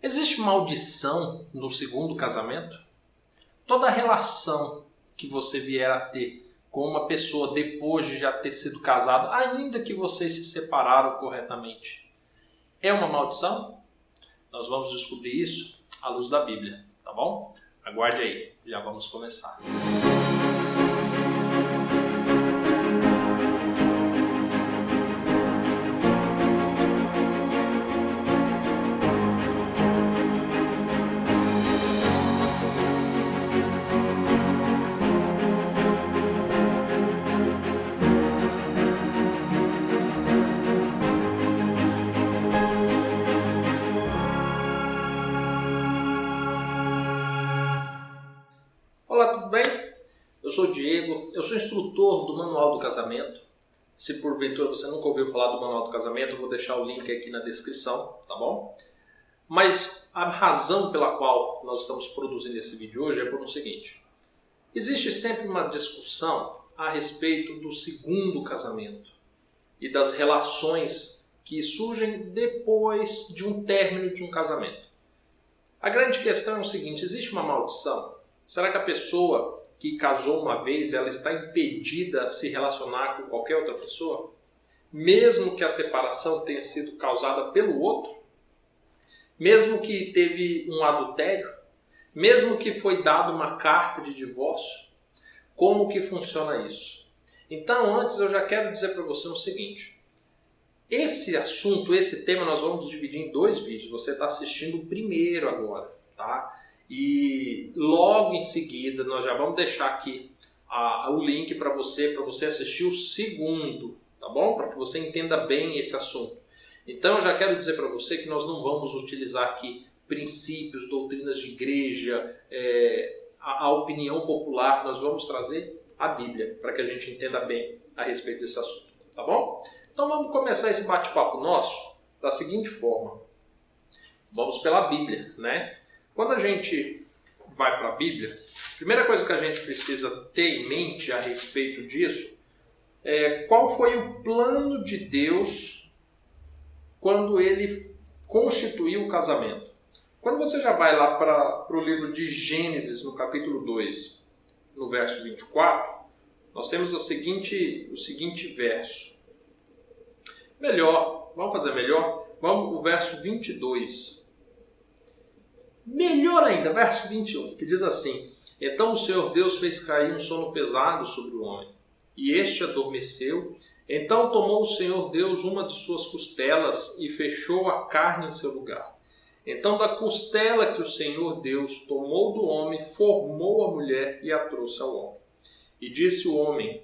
Existe maldição no segundo casamento? Toda relação que você vier a ter com uma pessoa depois de já ter sido casado, ainda que vocês se separaram corretamente, é uma maldição? Nós vamos descobrir isso à luz da Bíblia, tá bom? Aguarde aí, já vamos começar. Olá, tudo bem? Eu sou o Diego, eu sou instrutor do Manual do Casamento. Se porventura você nunca ouviu falar do Manual do Casamento, eu vou deixar o link aqui na descrição, tá bom? Mas a razão pela qual nós estamos produzindo esse vídeo hoje é por o seguinte. Existe sempre uma discussão a respeito do segundo casamento e das relações que surgem depois de um término de um casamento. A grande questão é o seguinte, existe uma maldição? Será que a pessoa que casou uma vez, ela está impedida a se relacionar com qualquer outra pessoa? Mesmo que a separação tenha sido causada pelo outro? Mesmo que teve um adultério? Mesmo que foi dada uma carta de divórcio? Como que funciona isso? Então, antes eu já quero dizer para você o seguinte. Esse assunto, esse tema, nós vamos dividir em 2 vídeos. Você está assistindo o primeiro agora, tá? E logo em seguida nós já vamos deixar aqui o link para você assistir o segundo, tá bom? Para que você entenda bem esse assunto. Então eu já quero dizer para você que nós não vamos utilizar aqui princípios, doutrinas de igreja, a opinião popular, nós vamos trazer a Bíblia para que a gente entenda bem a respeito desse assunto, tá bom? Então vamos começar esse bate-papo nosso da seguinte forma. Vamos pela Bíblia, né? Quando a gente vai para a Bíblia, a primeira coisa que a gente precisa ter em mente a respeito disso é qual foi o plano de Deus quando ele constituiu o casamento. Quando você já vai lá para o livro de Gênesis, no capítulo 2, no verso 24, nós temos o seguinte verso. Vamos fazer melhor? Vamos o verso 22. Melhor ainda, verso 21, que diz assim: Então o Senhor Deus fez cair um sono pesado sobre o homem, e este adormeceu. Então tomou o Senhor Deus uma de suas costelas e fechou a carne em seu lugar. Então da costela que o Senhor Deus tomou do homem, formou a mulher e a trouxe ao homem. E disse o homem: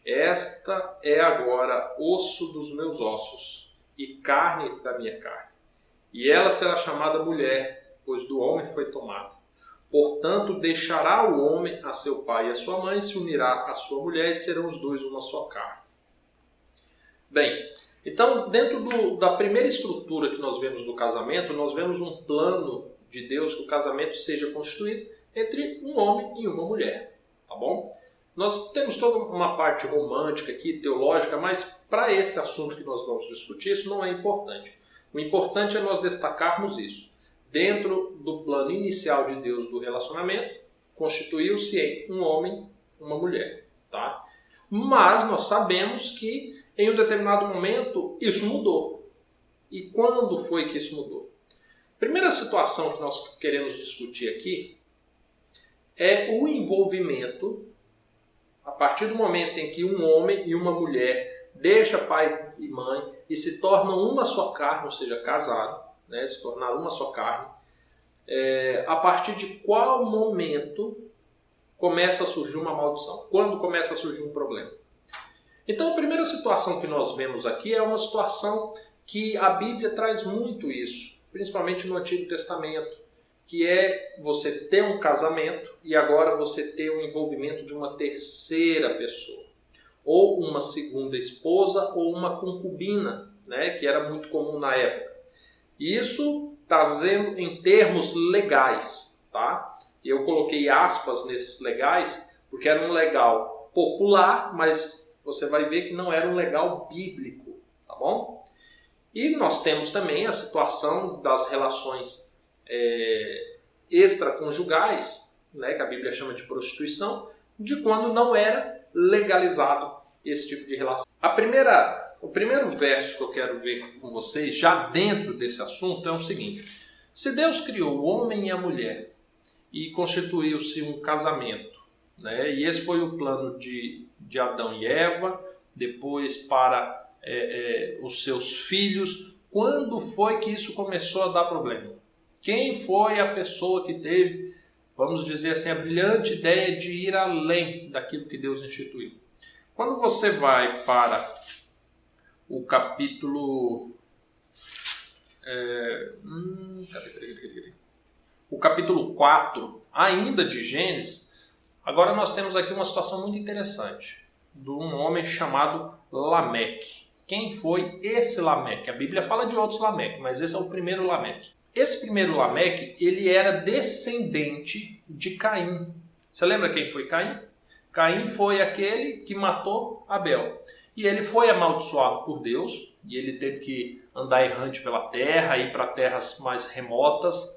Esta é agora osso dos meus ossos e carne da minha carne. E ela será chamada mulher, pois do homem foi tomada. Portanto, deixará o homem a seu pai e a sua mãe, se unirá à sua mulher, e serão os dois uma só carne. Bem, então, dentro da primeira estrutura que nós vemos do casamento, nós vemos um plano de Deus que o casamento seja constituído entre um homem e uma mulher, tá bom? Nós temos toda uma parte romântica aqui, teológica, mas para esse assunto que nós vamos discutir, isso não é importante. O importante é nós destacarmos isso. Dentro do plano inicial de Deus do relacionamento, constituiu-se em um homem e uma mulher, tá? Mas nós sabemos que em um determinado momento isso mudou. E quando foi que isso mudou? Primeira situação que nós queremos discutir aqui é o envolvimento, a partir do momento em que um homem e uma mulher deixam pai e mãe e se tornam uma só carne, ou seja, casaram, né, se tornar uma só carne, a partir de qual momento começa a surgir uma maldição? Quando começa a surgir um problema? Então a primeira situação que nós vemos aqui é uma situação que a Bíblia traz muito isso, principalmente no Antigo Testamento, que é você ter um casamento e agora você ter o envolvimento de uma terceira pessoa, ou uma segunda esposa ou uma concubina, né, que era muito comum na época. Isso está dizendo em termos legais, tá? Eu coloquei aspas nesses legais porque era um legal popular, mas você vai ver que não era um legal bíblico, tá bom? E nós temos também a situação das relações extraconjugais, né, que a Bíblia chama de prostituição, de quando não era legalizado esse tipo de relação. O primeiro verso que eu quero ver com vocês, já dentro desse assunto, é o seguinte: se Deus criou o homem e a mulher e constituiu-se um casamento, né, e esse foi o plano de Adão e Eva, depois para os seus filhos, quando foi que isso começou a dar problema? Quem foi a pessoa que teve, vamos dizer assim, a brilhante ideia de ir além daquilo que Deus instituiu? Quando você vai para o capítulo... o capítulo 4, ainda de Gênesis, agora nós temos aqui uma situação muito interessante, de um homem chamado Lameque. Quem foi esse Lameque? A Bíblia fala de outros Lameque, mas esse é o primeiro Lameque. Esse primeiro Lameque, ele era descendente de Caim. Você lembra quem foi Caim? Caim foi aquele que matou Abel. E ele foi amaldiçoado por Deus, e ele teve que andar errante pela terra, ir para terras mais remotas.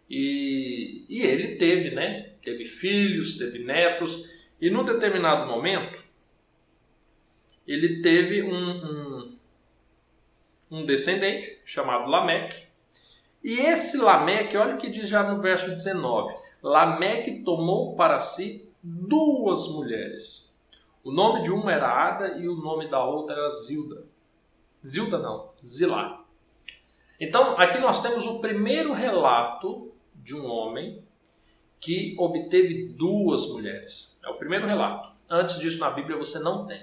E ele teve filhos, teve netos, e num determinado momento, ele teve um descendente chamado Lameque. E esse Lameque, olha o que diz já no verso 19. Lameque tomou para si 2 mulheres. O nome de uma era Ada e o nome da outra era Zilda. Zilá. Então, aqui nós temos o primeiro relato de um homem que obteve 2 mulheres. É o primeiro relato. Antes disso, na Bíblia, você não tem.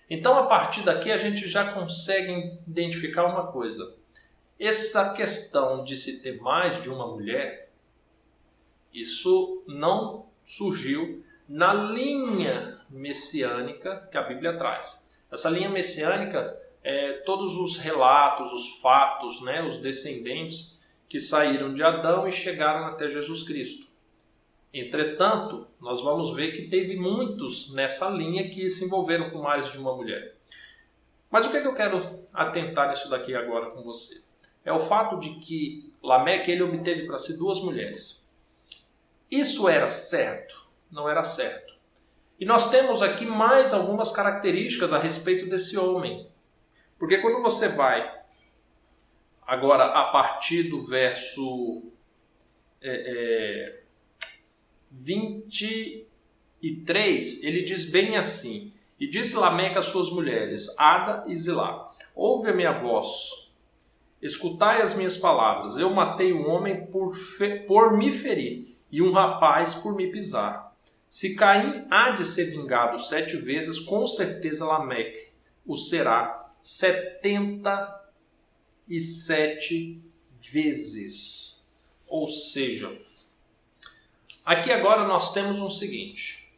Então, a partir daqui, a gente já consegue identificar uma coisa. Essa questão de se ter mais de uma mulher, isso não surgiu na linha messiânica que a Bíblia traz. Essa linha messiânica todos os relatos, os fatos, né, os descendentes que saíram de Adão e chegaram até Jesus Cristo. Entretanto, nós vamos ver que teve muitos nessa linha que se envolveram com mais de uma mulher. Mas o que eu quero atentar nisso daqui agora com você? É o fato de que Lameque ele obteve para si 2 mulheres. Isso era certo? Não era certo. E nós temos aqui mais algumas características a respeito desse homem. Porque quando você vai, agora a partir do verso 23, ele diz bem assim: E disse Lameque às suas mulheres, Ada e Zilá: Ouve a minha voz, escutai as minhas palavras. Eu matei um homem por me ferir, e um rapaz por me pisar. Se Caim há de ser vingado 7 vezes, com certeza Lameque o será 77 vezes. Ou seja, aqui agora nós temos o seguinte.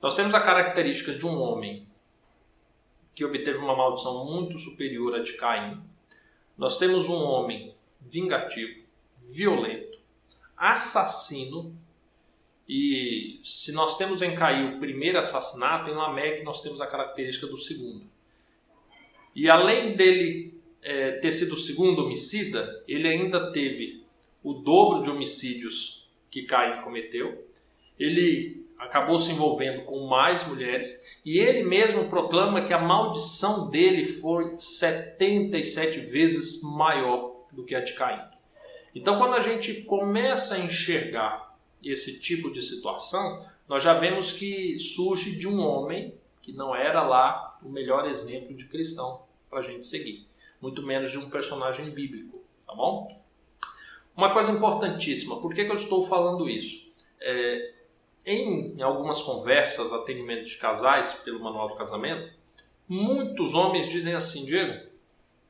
Nós temos a característica de um homem que obteve uma maldição muito superior à de Caim. Nós temos um homem vingativo, violento, assassino. E se nós temos em Caim o primeiro assassinato, em Lameque nós temos a característica do segundo. E além dele ter sido o segundo homicida, ele ainda teve o dobro de homicídios que Caim cometeu. Ele acabou se envolvendo com mais mulheres e ele mesmo proclama que a maldição dele foi 77 vezes maior do que a de Caim. Então, quando a gente começa a enxergar esse tipo de situação, nós já vemos que surge de um homem que não era lá o melhor exemplo de cristão para a gente seguir, muito menos de um personagem bíblico, tá bom? Uma coisa importantíssima, por que eu estou falando isso? Em algumas conversas, atendimento de casais pelo Manual do Casamento, muitos homens dizem assim: Diego,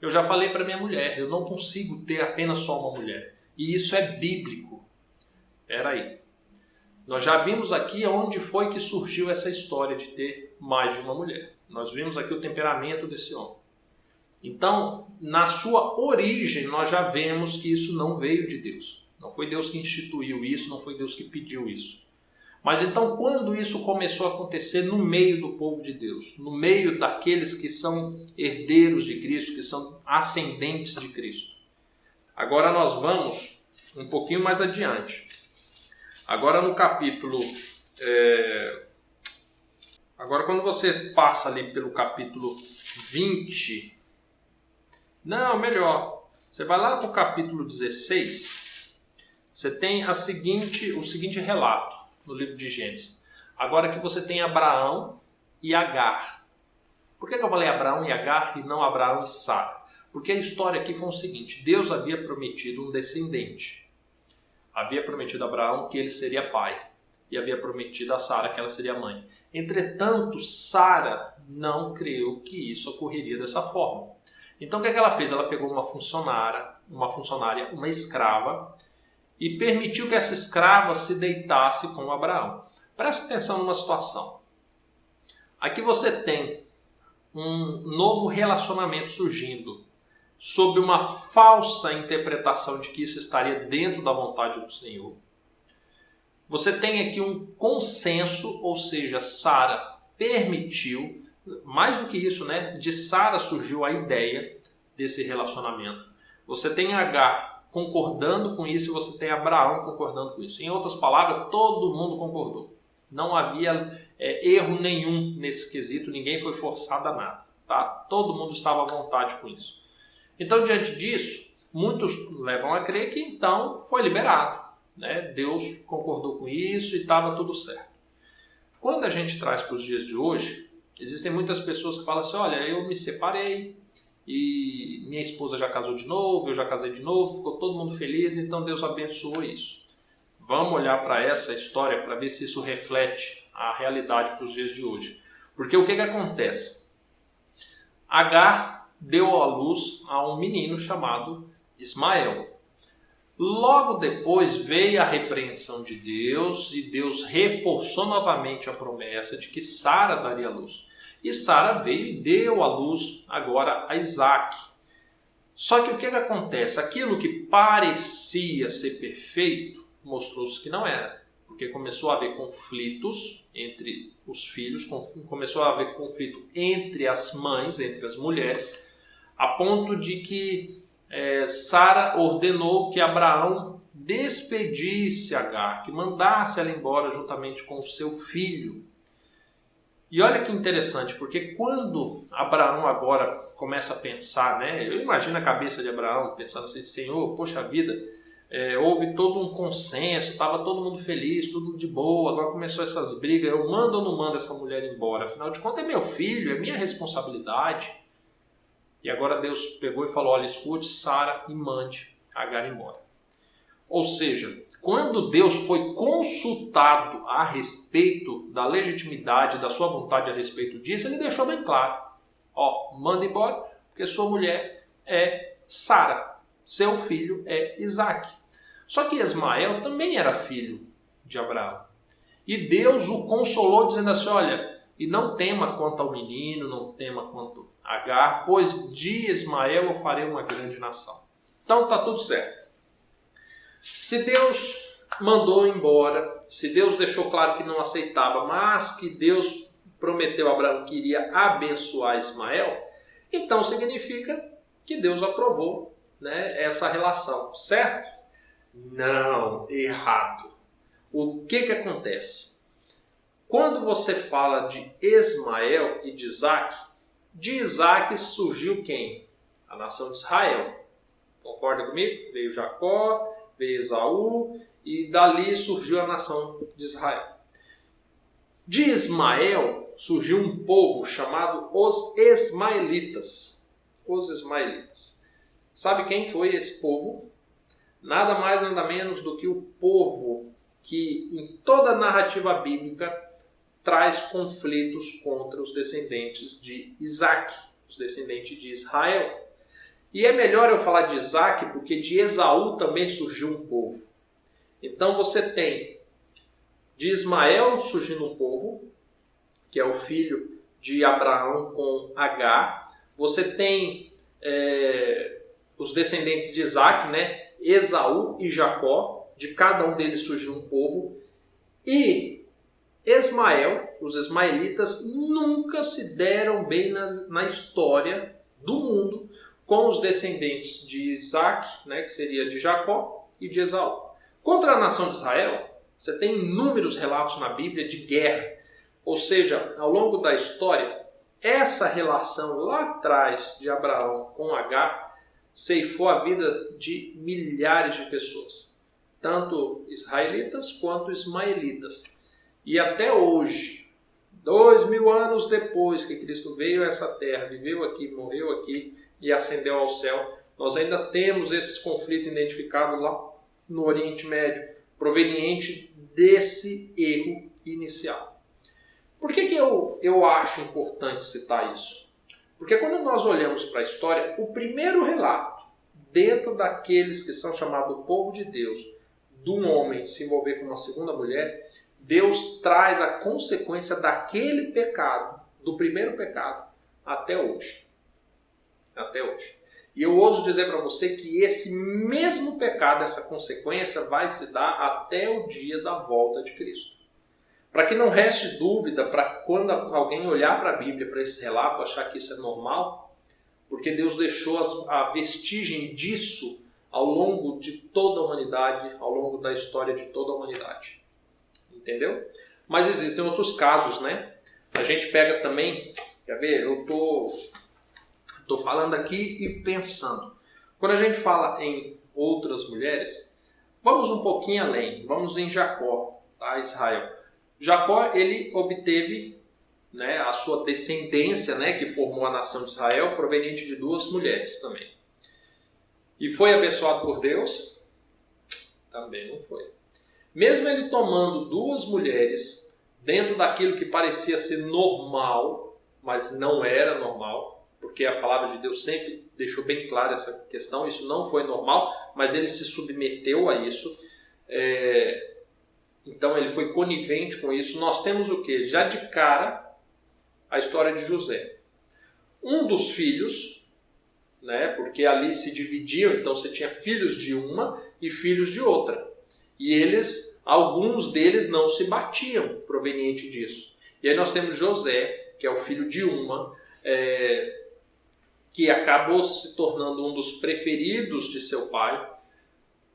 eu já falei para minha mulher, eu não consigo ter apenas só uma mulher. E isso é bíblico. Espera aí. Nós já vimos aqui onde foi que surgiu essa história de ter mais de uma mulher. Nós vimos aqui o temperamento desse homem. Então, na sua origem, nós já vemos que isso não veio de Deus. Não foi Deus que instituiu isso, não foi Deus que pediu isso. Mas então, quando isso começou a acontecer no meio do povo de Deus, no meio daqueles que são herdeiros de Cristo, que são ascendentes de Cristo? Agora nós vamos um pouquinho mais adiante. Agora no capítulo... Agora quando você passa ali pelo capítulo 20... Não, melhor. Você vai lá para o capítulo 16, você tem o seguinte relato no livro de Gênesis. Agora que você tem Abraão e Agar. Por que eu falei Abraão e Agar e não Abraão e Sara? Porque a história aqui foi o seguinte: Deus havia prometido um descendente. Havia prometido a Abraão que ele seria pai. E havia prometido a Sara que ela seria mãe. Entretanto, Sara não creu que isso ocorreria dessa forma. Então o que ela fez? Ela pegou uma funcionária, uma escrava, e permitiu que essa escrava se deitasse com Abraão. Presta atenção numa situação. Aqui você tem um novo relacionamento surgindo, sob uma falsa interpretação de que isso estaria dentro da vontade do Senhor. Você tem aqui um consenso, ou seja, Sara permitiu. Mais do que isso, né? De Sara surgiu a ideia desse relacionamento. Você tem Agar concordando com isso e você tem Abraão concordando com isso. Em outras palavras, todo mundo concordou. Não havia erro nenhum nesse quesito, ninguém foi forçado a nada. Tá? Todo mundo estava à vontade com isso. Então, diante disso, muitos levam a crer que então foi liberado. Né? Deus concordou com isso e estava tudo certo. Quando a gente traz para os dias de hoje, existem muitas pessoas que falam assim: olha, eu me separei e minha esposa já casou de novo, eu já casei de novo, ficou todo mundo feliz, então Deus abençoou isso. Vamos olhar para essa história para ver se isso reflete a realidade para os dias de hoje. Porque o que acontece? Agar deu à luz a um menino chamado Ismael. Logo depois veio a repreensão de Deus e Deus reforçou novamente a promessa de que Sara daria à luz. E Sara veio e deu à luz agora a Isaac. Só que o que acontece? Aquilo que parecia ser perfeito mostrou-se que não era. Porque começou a haver conflitos entre os filhos, começou a haver conflito entre as mães, entre as mulheres, a ponto de que Sara ordenou que Abraão despedisse Agar, que mandasse ela embora juntamente com o seu filho. E olha que interessante, porque quando Abraão agora começa a pensar, né? Eu imagino a cabeça de Abraão pensando assim: Senhor, poxa vida, houve todo um consenso, estava todo mundo feliz, tudo de boa, agora começou essas brigas, eu mando ou não mando essa mulher embora? Afinal de contas é meu filho, é minha responsabilidade. E agora Deus pegou e falou: olha, escute Sara e mande Agar embora. Ou seja, quando Deus foi consultado a respeito da legitimidade, da sua vontade a respeito disso, ele deixou bem claro: ó, manda embora, porque sua mulher é Sara, seu filho é Isaac. Só que Ismael também era filho de Abraão. E Deus o consolou dizendo assim: olha, e não tema quanto ao menino, não tema quanto a Agar, pois de Ismael eu farei uma grande nação. Então está tudo certo. Se Deus mandou embora, se Deus deixou claro que não aceitava, mas que Deus prometeu a Abraão que iria abençoar Ismael, então significa que Deus aprovou, né, essa relação, certo? Não, errado. O que acontece? Quando você fala de Ismael e de Isaac surgiu quem? A nação de Israel. Concorda comigo? Veio Jacó, veio Esaú e dali surgiu a nação de Israel. De Ismael surgiu um povo chamado os Ismaelitas. Os Ismaelitas. Sabe quem foi esse povo? Nada mais, nada menos do que o povo que em toda a narrativa bíblica traz conflitos contra os descendentes de Isaac, os descendentes de Israel. E é melhor eu falar de Isaac porque de Esaú também surgiu um povo. Então você tem de Ismael surgindo um povo, que é o filho de Abraão com Agar. Você tem os descendentes de Isaac, né? Esaú e Jacó, de cada um deles surgiu um povo. E Ismael, os ismaelitas, nunca se deram bem na história do mundo com os descendentes de Isaac, né, que seria de Jacó, e de Esaú. Contra a nação de Israel, você tem inúmeros relatos na Bíblia de guerra. Ou seja, ao longo da história, essa relação lá atrás de Abraão com Agar ceifou a vida de milhares de pessoas, tanto israelitas quanto ismaelitas. E até hoje, 2000 anos depois que Cristo veio a essa terra, viveu aqui, morreu aqui e ascendeu ao céu, nós ainda temos esse conflito identificado lá no Oriente Médio, proveniente desse erro inicial. Por que eu acho importante citar isso? Porque quando nós olhamos para a história, o primeiro relato, dentro daqueles que são chamados o povo de Deus, de um homem se envolver com uma segunda mulher, Deus traz a consequência daquele pecado, do primeiro pecado, até hoje. Até hoje. E eu ouso dizer para você que esse mesmo pecado, essa consequência, vai se dar até o dia da volta de Cristo. Para que não reste dúvida, para quando alguém olhar para a Bíblia, para esse relato, achar que isso é normal, porque Deus deixou a vestigem disso ao longo de toda a humanidade, ao longo da história de toda a humanidade. Entendeu? Mas existem outros casos, né? A gente pega também, quer ver? Eu estou falando aqui e pensando. Quando a gente fala em outras mulheres, vamos um pouquinho além. Vamos em Jacó, tá? Israel. Jacó, ele obteve, né, a sua descendência, né, que formou a nação de Israel, proveniente de 2 mulheres também. E foi abençoado por Deus? Também não foi. Mesmo ele tomando 2 mulheres, dentro daquilo que parecia ser normal, mas não era normal, porque a palavra de Deus sempre deixou bem clara essa questão, isso não foi normal, mas ele se submeteu a isso, então ele foi conivente com isso. Nós temos o quê? Já de cara, a história de José. Um dos filhos, né, porque ali se dividiam, então você tinha filhos de uma e filhos de outra. E alguns deles não se batiam proveniente disso. E aí nós temos José, que é o filho de uma, que acabou se tornando um dos preferidos de seu pai.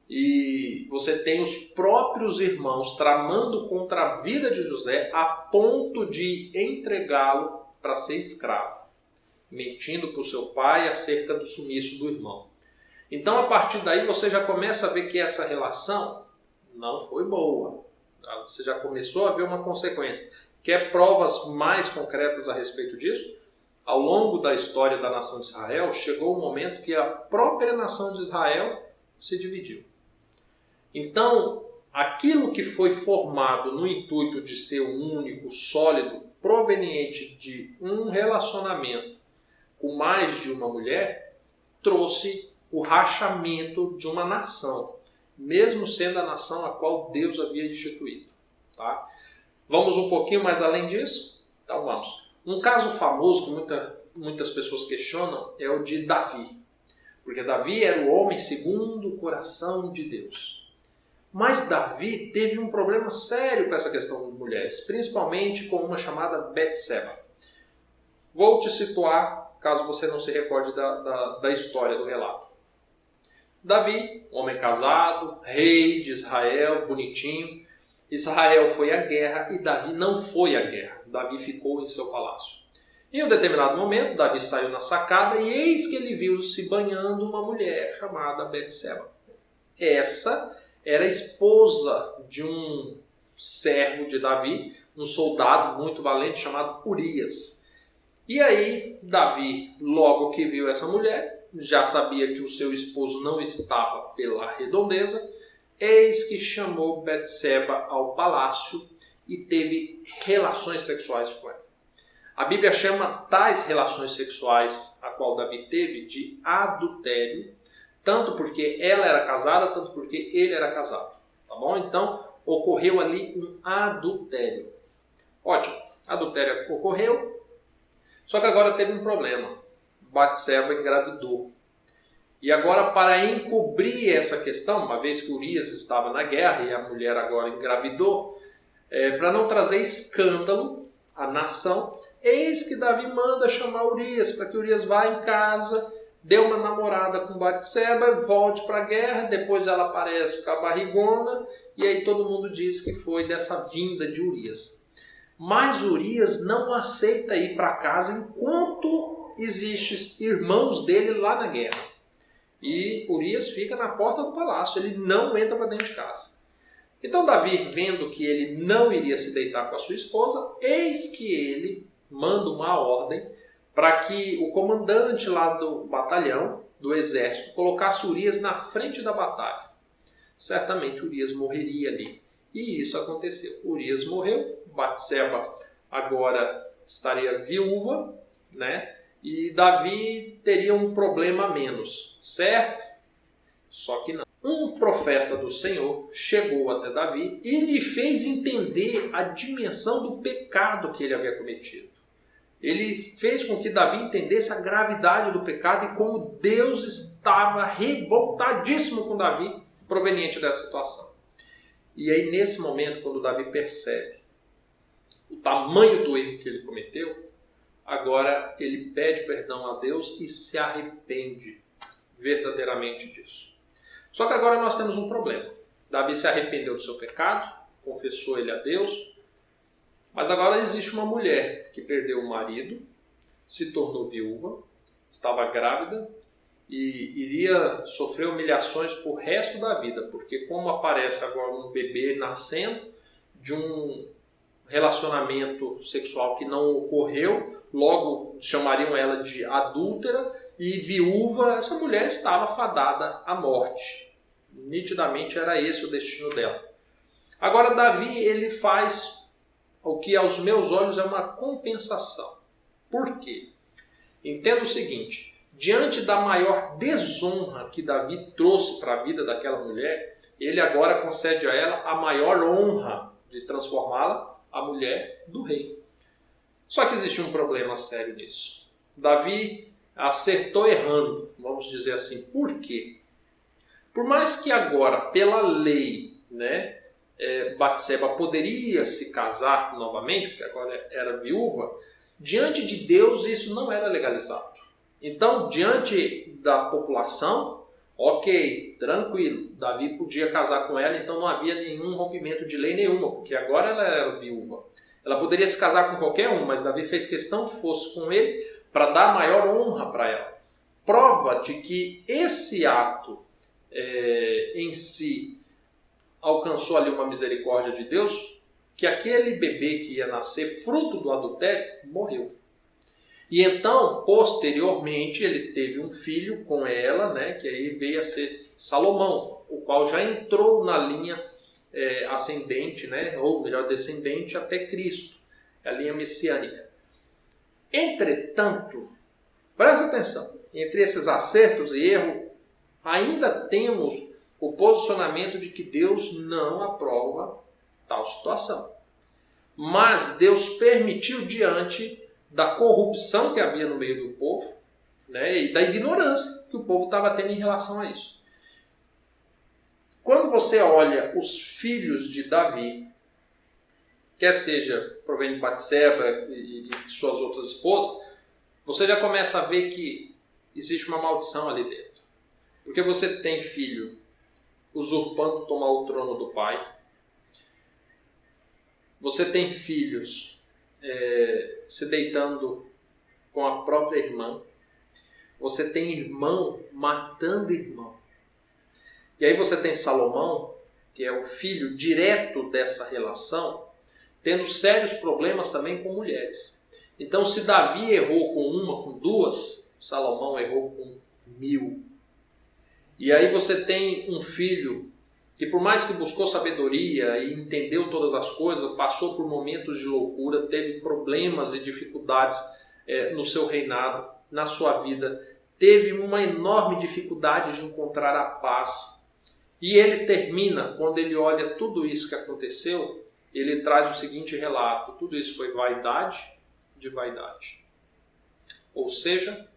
E você tem os próprios irmãos tramando contra a vida de José a ponto de entregá-lo para ser escravo, mentindo para o seu pai acerca do sumiço do irmão. Então, a partir daí, você já começa a ver que essa relação não foi boa. Você já começou a ver uma consequência. Quer provas mais concretas a respeito disso? Ao longo da história da nação de Israel, chegou o momento que a própria nação de Israel se dividiu. Então, aquilo que foi formado no intuito de ser único, sólido, proveniente de um relacionamento com mais de uma mulher, trouxe o rachamento de uma nação, mesmo sendo a nação a qual Deus havia instituído. Tá? Vamos um pouquinho mais além disso? Então vamos. Um caso famoso que muitas pessoas questionam é o de Davi. Porque Davi era o homem segundo o coração de Deus. Mas Davi teve um problema sério com essa questão de mulheres, principalmente com uma chamada Betseba. Vou te situar, caso você não se recorde da história do relato. Davi, homem casado, rei de Israel, bonitinho. Israel foi à guerra e Davi não foi à guerra. Davi ficou em seu palácio. Em um determinado momento, Davi saiu na sacada e eis que ele viu se banhando uma mulher chamada Betseba. Essa era a esposa de um servo de Davi, um soldado muito valente chamado Urias. E aí, Davi, logo que viu essa mulher, já sabia que o seu esposo não estava pela redondeza, eis que chamou Betseba ao palácio e teve relações sexuais com ela. A Bíblia chama tais relações sexuais a qual Davi teve de adultério, tanto porque ela era casada, tanto porque ele era casado. Tá bom? Então, ocorreu ali um adultério. Ótimo, adultério ocorreu, só que agora teve um problema. Betseba engravidou. E agora, para encobrir essa questão, uma vez que Urias estava na guerra e a mulher agora engravidou, para não trazer escândalo à nação, eis que Davi manda chamar Urias, para que Urias vá em casa, dê uma namorada com Batseba, volte para a guerra, depois ela aparece com a barrigona, e aí todo mundo diz que foi dessa vinda de Urias. Mas Urias não aceita ir para casa enquanto existem irmãos dele lá na guerra. E Urias fica na porta do palácio, ele não entra para dentro de casa. Então Davi, vendo que ele não iria se deitar com a sua esposa, eis que ele manda uma ordem para que o comandante lá do batalhão, do exército, colocasse Urias na frente da batalha. Certamente Urias morreria ali. E isso aconteceu. Urias morreu, Batseba agora estaria viúva, né? E Davi teria um problema a menos, certo? Só que não. Um profeta do Senhor chegou até Davi e lhe fez entender a dimensão do pecado que ele havia cometido. Ele fez com que Davi entendesse a gravidade do pecado e como Deus estava revoltadíssimo com Davi proveniente dessa situação. E aí, nesse momento, quando Davi percebe o tamanho do erro que ele cometeu, agora ele pede perdão a Deus e se arrepende verdadeiramente disso. Só que agora nós temos um problema. Davi se arrependeu do seu pecado, confessou ele a Deus, mas agora existe uma mulher que perdeu o marido, se tornou viúva, estava grávida e iria sofrer humilhações por resto da vida, porque como aparece agora um bebê nascendo de um relacionamento sexual que não ocorreu, logo chamariam ela de adúltera, e viúva, essa mulher estava fadada à morte. Nitidamente era esse o destino dela. Agora Davi, ele faz o que aos meus olhos é uma compensação. Por quê? Entenda o seguinte, diante da maior desonra que Davi trouxe para a vida daquela mulher, ele agora concede a ela a maior honra de transformá-la a mulher do rei. Só que existe um problema sério nisso. Davi acertou errando, vamos dizer assim. Por quê? Por mais que agora, pela lei, né, Batseba poderia se casar novamente, porque agora era viúva, diante de Deus isso não era legalizado. Então, diante da população, ok, tranquilo, Davi podia casar com ela, então não havia nenhum rompimento de lei nenhuma, porque agora ela era viúva. Ela poderia se casar com qualquer um, mas Davi fez questão que fosse com ele para dar maior honra para ela. Prova de que esse ato em si alcançou ali uma misericórdia de Deus, que aquele bebê que ia nascer fruto do adultério morreu. E então, posteriormente, ele teve um filho com ela, né, que aí veio a ser Salomão, o qual já entrou na linha ascendente, né, ou melhor, descendente até Cristo, a linha messiânica. Entretanto, presta atenção, entre esses acertos e erros, ainda temos o posicionamento de que Deus não aprova tal situação. Mas Deus permitiu diante da corrupção que havia no meio do povo, né, e da ignorância que o povo estava tendo em relação a isso. Quando você olha os filhos de Davi, quer seja provém de Batseba e suas outras esposas, você já começa a ver que existe uma maldição ali dentro. Porque você tem filho usurpando tomar o trono do pai. Você tem filhos se deitando com a própria irmã. Você tem irmão matando irmão. E aí você tem Salomão, que é o filho direto dessa relação, tendo sérios problemas também com mulheres. Então, se Davi errou com uma, com duas, Salomão errou com 1000. E aí você tem um filho que, por mais que buscou sabedoria e entendeu todas as coisas, passou por momentos de loucura, teve problemas e dificuldades no seu reinado, na sua vida, teve uma enorme dificuldade de encontrar a paz. E ele termina, quando ele olha tudo isso que aconteceu, ele traz o seguinte relato: tudo isso foi vaidade de vaidade. Ou seja,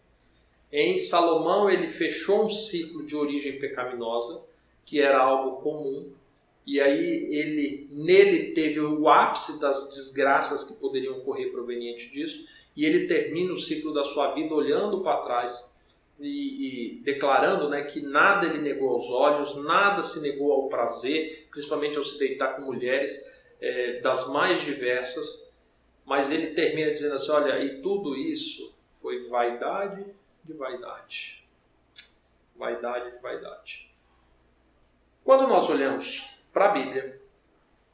em Salomão ele fechou um ciclo de origem pecaminosa, que era algo comum, e aí nele teve o ápice das desgraças que poderiam ocorrer proveniente disso, e ele termina o ciclo da sua vida olhando para trás e declarando, né, que nada ele negou aos olhos, nada se negou ao prazer, principalmente ao se deitar com mulheres das mais diversas, mas ele termina dizendo assim, olha, e tudo isso foi vaidade de vaidade. Vaidade de vaidade. Quando nós olhamos para a Bíblia,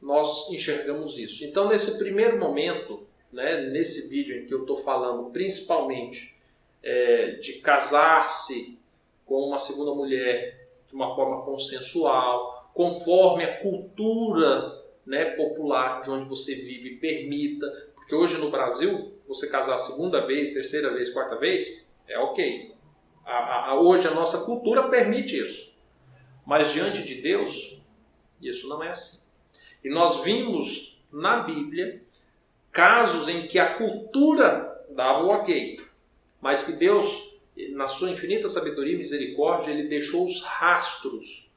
nós enxergamos isso. Então, nesse primeiro momento, né, nesse vídeo em que eu estou falando principalmente de casar-se com uma segunda mulher de uma forma consensual, conforme a cultura, né, popular de onde você vive permita, porque hoje no Brasil, você casar a segunda vez, terceira vez, quarta vez, é ok. Hoje a nossa cultura permite isso. Mas diante de Deus, isso não é assim. E nós vimos na Bíblia casos em que a cultura dava o ok, mas que Deus, na sua infinita sabedoria e misericórdia, Ele deixou os rastros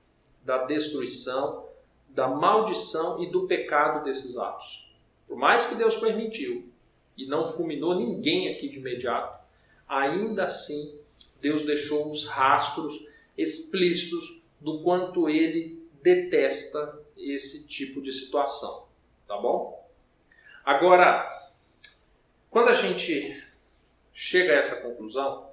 da destruição, da maldição e do pecado desses atos. Por mais que Deus permitiu e não fulminou ninguém aqui de imediato, ainda assim Deus deixou os rastros explícitos do quanto Ele detesta esse tipo de situação. Tá bom? Agora, quando a gente chega a essa conclusão,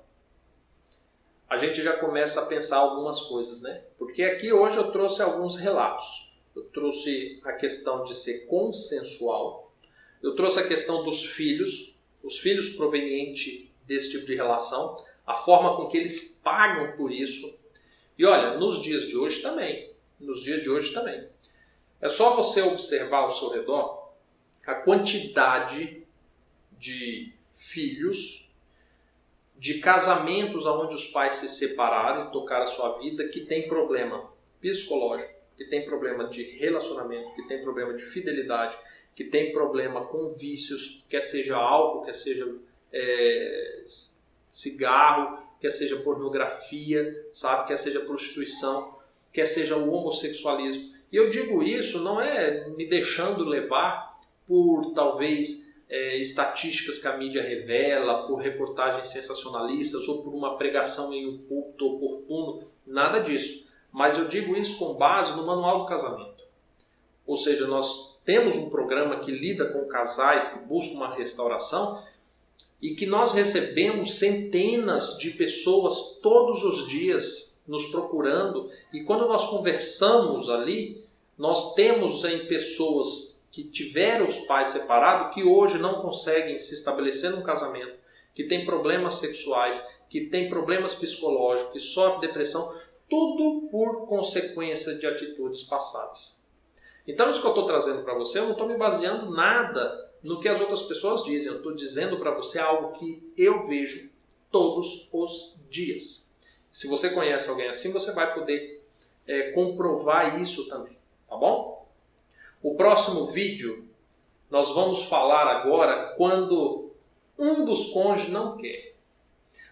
a gente já começa a pensar algumas coisas, né? Porque aqui hoje eu trouxe alguns relatos. Eu trouxe a questão de ser consensual. Eu trouxe a questão dos filhos, os filhos provenientes desse tipo de relação, a forma com que eles pagam por isso. E olha, nos dias de hoje também. É só você observar ao seu redor a quantidade de filhos, de casamentos onde os pais se separaram e tocaram a sua vida, que tem problema psicológico, que tem problema de relacionamento, que tem problema de fidelidade, que tem problema com vícios, quer seja álcool, quer seja cigarro, quer seja pornografia, sabe? Quer seja prostituição, quer seja o homossexualismo. E eu digo isso não é me deixando levar por talvez estatísticas que a mídia revela, por reportagens sensacionalistas ou por uma pregação em um púlpito oportuno, nada disso. Mas eu digo isso com base no Manual do Casamento. Ou seja, nós temos um programa que lida com casais que buscam uma restauração e que nós recebemos centenas de pessoas todos os dias nos procurando, e quando nós conversamos ali, nós temos em pessoas que tiveram os pais separados, que hoje não conseguem se estabelecer num casamento, que tem problemas sexuais, que tem problemas psicológicos, que sofre depressão, tudo por consequência de atitudes passadas. Então isso que eu estou trazendo para você, eu não estou me baseando nada no que as outras pessoas dizem, eu estou dizendo para você algo que eu vejo todos os dias. Se você conhece alguém assim, você vai poder comprovar isso também, tá bom? O próximo vídeo, nós vamos falar agora quando um dos cônjuges não quer.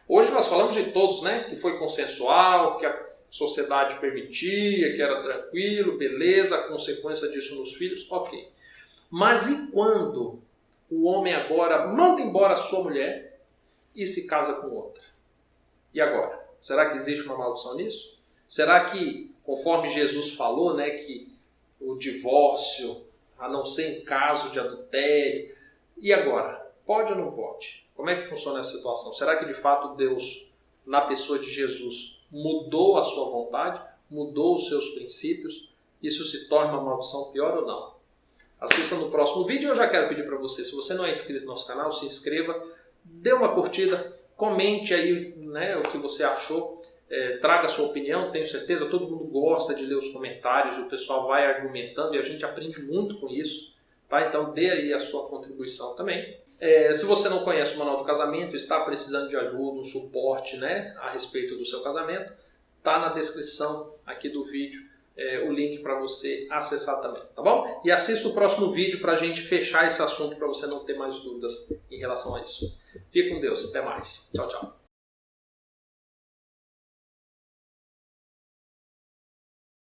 Hoje nós falamos de todos, né? Que foi consensual, que a sociedade permitia, que era tranquilo, beleza, a consequência disso nos filhos, ok. Mas e quando o homem agora manda embora a sua mulher e se casa com outra? E agora? Será que existe uma maldição nisso? Será que, conforme Jesus falou, né, que o divórcio, a não ser em caso de adultério, e agora? Pode ou não pode? Como é que funciona essa situação? Será que de fato Deus, na pessoa de Jesus, mudou a sua vontade, mudou os seus princípios? Isso se torna uma maldição pior ou não? Assista no próximo vídeo. Eu já quero pedir para você, se você não é inscrito no nosso canal, se inscreva, dê uma curtida, comente aí, né, o que você achou. Traga a sua opinião, tenho certeza, todo mundo gosta de ler os comentários, o pessoal vai argumentando e a gente aprende muito com isso, tá? Então dê aí a sua contribuição também. Se você não conhece o Manual do Casamento, está precisando de ajuda, um suporte, né, a respeito do seu casamento, tá na descrição aqui do vídeo o link para você acessar também, tá bom? E assista o próximo vídeo para a gente fechar esse assunto, para você não ter mais dúvidas em relação a isso. Fique com Deus, até mais. Tchau, tchau.